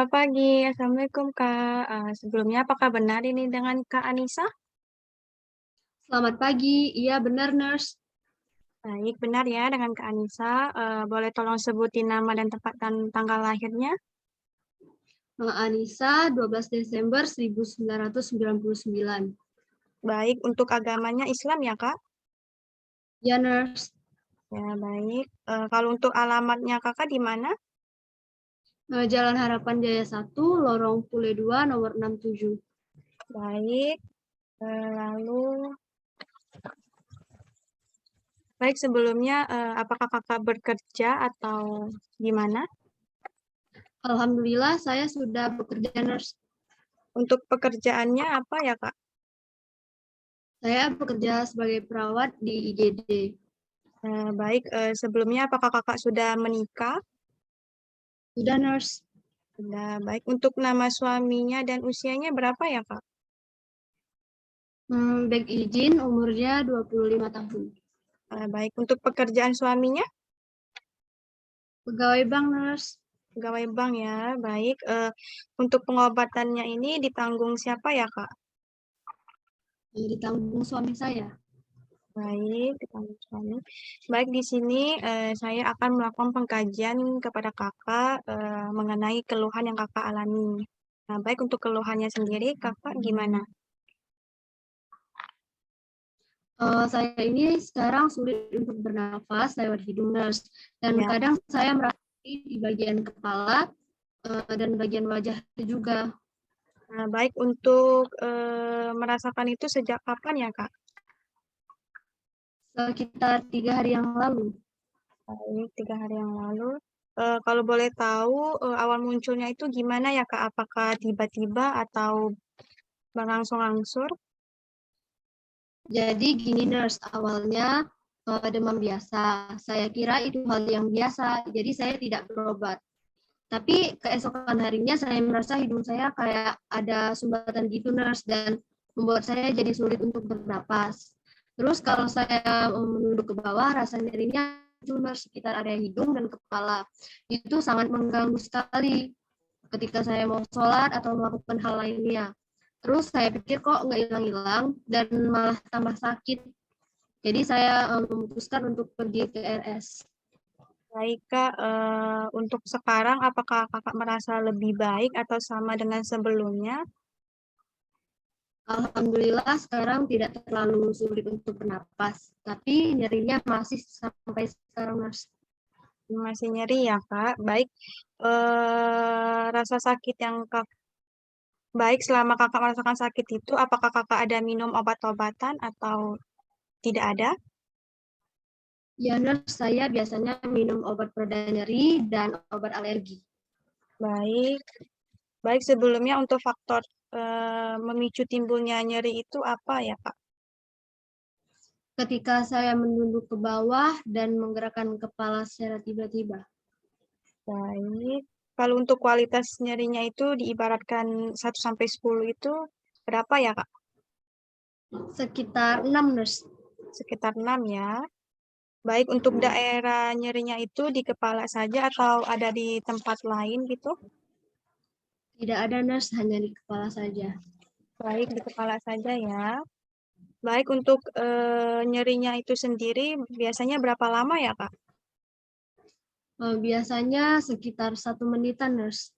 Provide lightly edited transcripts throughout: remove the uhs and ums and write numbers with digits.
Selamat pagi, Assalamualaikum Kak. Sebelumnya apakah benar ini dengan Kak Anissa? Selamat pagi, iya benar nurse. Baik, benar ya dengan Kak Anissa. Boleh tolong sebutin nama dan tempat dan tanggal lahirnya? Anissa, 12 Desember 1999. Baik, untuk agamanya Islam ya Kak? Ya nurse. Ya, baik. Kalau untuk alamatnya Kakak di mana? Jalan Harapan Jaya 1, Lorong Pule 2, nomor 67. Baik, lalu baik sebelumnya apakah Kakak bekerja atau gimana? Alhamdulillah saya sudah bekerja nurse. Untuk pekerjaannya apa ya Kak? Saya bekerja sebagai perawat di IGD. Baik, sebelumnya apakah Kakak sudah menikah? Sudah nurse. Sudah, baik. Untuk nama suaminya dan usianya berapa ya, Kak? Baik izin, umurnya 25 tahun. Baik. Untuk pekerjaan suaminya, Pegawai bank nurse. pegawai bank ya. Baik. Untuk pengobatannya ini ditanggung siapa ya, Kak? Ditanggung suami saya. Baik, ditanggung suami. Baik, di sini saya akan melakukan pengkajian kepada Kakak mengenai keluhan yang Kakak alami. Nah, baik untuk keluhannya sendiri, Kakak gimana? Saya ini sekarang sulit untuk bernafas lewat hidung nurse. Dan Ya. kadang saya merasa di bagian kepala dan bagian wajah juga. Nah, baik untuk merasakan itu sejak kapan ya, Kak? Sekitar 3 hari yang lalu. Baik, 3 hari yang lalu. Kalau boleh tahu, awal munculnya itu gimana ya, Kak? Apakah tiba-tiba atau berangsur-angsur? Jadi gini nurse, awalnya demam biasa. Saya kira itu hal yang biasa, jadi saya tidak berobat. Tapi keesokan harinya saya merasa hidung saya kayak ada sumbatan gitu nurse, dan membuat saya jadi sulit untuk bernapas. Terus kalau saya menunduk ke bawah, rasa nyerinya muncul sekitar area hidung dan kepala. Itu sangat mengganggu sekali ketika saya mau sholat atau melakukan hal lainnya. Terus saya pikir kok nggak hilang-hilang dan malah tambah sakit. Jadi saya memutuskan untuk pergi ke RS. Baik, Kak. Untuk sekarang, apakah Kakak merasa lebih baik atau sama dengan sebelumnya? Alhamdulillah sekarang tidak terlalu sulit untuk bernapas, tapi nyerinya masih sampai sekarang Mas. Masih nyeri ya, Kak? Baik. Rasa sakit yang baik selama Kakak merasakan sakit itu, apakah Kakak ada minum obat-obatan atau tidak ada? Ya nurse, saya biasanya minum obat pereda nyeri dan obat alergi. Baik. Baik, sebelumnya untuk faktor memicu timbulnya nyeri itu apa ya, Kak? Ketika saya menunduk ke bawah dan menggerakkan kepala secara tiba-tiba. Baik. Kalau untuk kualitas nyerinya itu diibaratkan 1 sampai 10 itu berapa ya, Kak? Sekitar 6 nurse. Sekitar 6 ya. Baik, untuk daerah nyerinya itu di kepala saja atau ada di tempat lain gitu? Tidak ada nurse, hanya di kepala saja. Baik, di kepala saja ya. Baik, untuk nyerinya itu sendiri biasanya berapa lama ya, Kak? Biasanya sekitar 1 menitan nurse.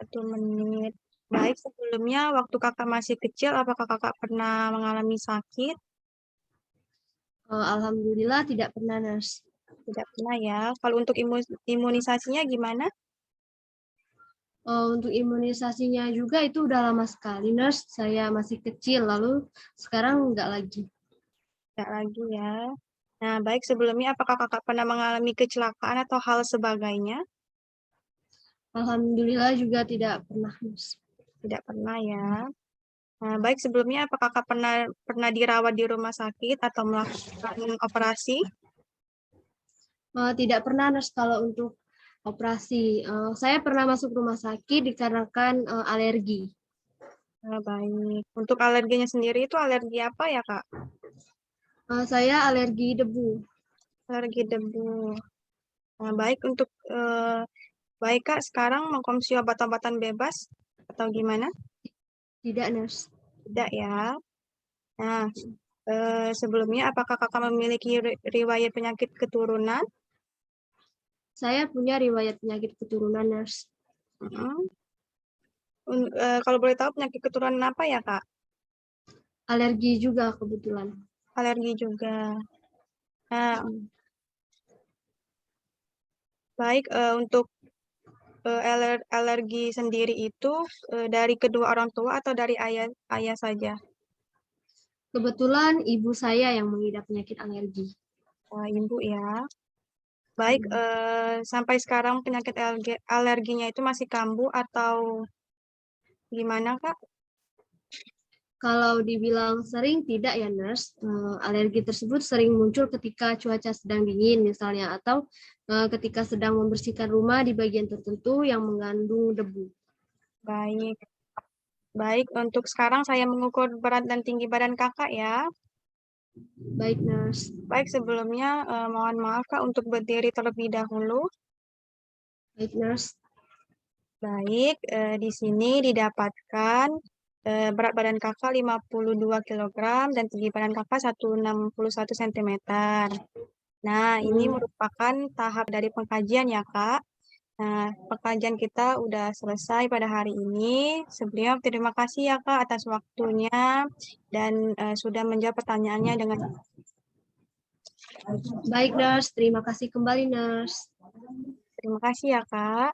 1 menit. Baik, sebelumnya waktu Kakak masih kecil, apakah Kakak pernah mengalami sakit? Alhamdulillah tidak pernah nurse. Tidak pernah ya. Kalau untuk imunisasinya gimana? Untuk imunisasinya juga itu udah lama sekali nurse. Saya masih kecil, lalu sekarang enggak lagi. Tidak lagi ya. Nah, baik sebelumnya apakah Kakak pernah mengalami kecelakaan atau hal sebagainya? Alhamdulillah juga tidak pernah nurse. Tidak pernah ya. Nah, baik sebelumnya apakah Kakak pernah pernah dirawat di rumah sakit atau melakukan operasi? Tidak pernah nurse kalau untuk operasi. Saya pernah masuk rumah sakit dikarenakan alergi. Nah, baik. Untuk alerginya sendiri itu alergi apa ya, Kak? Saya alergi debu. Alergi debu. Nah, baik untuk Baik, Kak. Sekarang mengkonsumsi obat-obatan bebas atau gimana? Tidak, Nurse. Tidak ya. Nah, sebelumnya apakah Kakak memiliki riwayat penyakit keturunan? Saya punya riwayat penyakit keturunan, Nurse. Mm-mm. Kalau boleh tahu penyakit keturunan apa ya, Kak? Alergi juga kebetulan. Alergi juga. Nah, Hmm. baik, untuk alergi sendiri itu dari kedua orang tua atau dari ayah saja? Kebetulan ibu saya yang mengidap penyakit alergi. Wah, ibu ya. Baik, sampai sekarang penyakit alerginya itu masih kambuh atau gimana, Kak? Kalau dibilang sering, tidak ya, Nurse. Alergi tersebut sering muncul ketika cuaca sedang dingin misalnya, atau ketika sedang membersihkan rumah di bagian tertentu yang mengandung debu. Baik. Baik, untuk sekarang saya mengukur berat dan tinggi badan Kakak ya. Baik, Nurse. Baik, sebelumnya mohon maaf Kak untuk berdiri terlebih dahulu. Baik, Nurse. Baik, di sini didapatkan berat badan Kakak 52 kg dan tinggi badan Kakak 161 cm. Nah, ini merupakan tahap dari pengkajian ya Kak. Nah, pengkajian kita udah selesai pada hari ini. Sebelumnya terima kasih ya Kak atas waktunya dan sudah menjawab pertanyaannya dengan Baik, Nurse. Terima kasih kembali, Nurse. terima kasih ya Kak.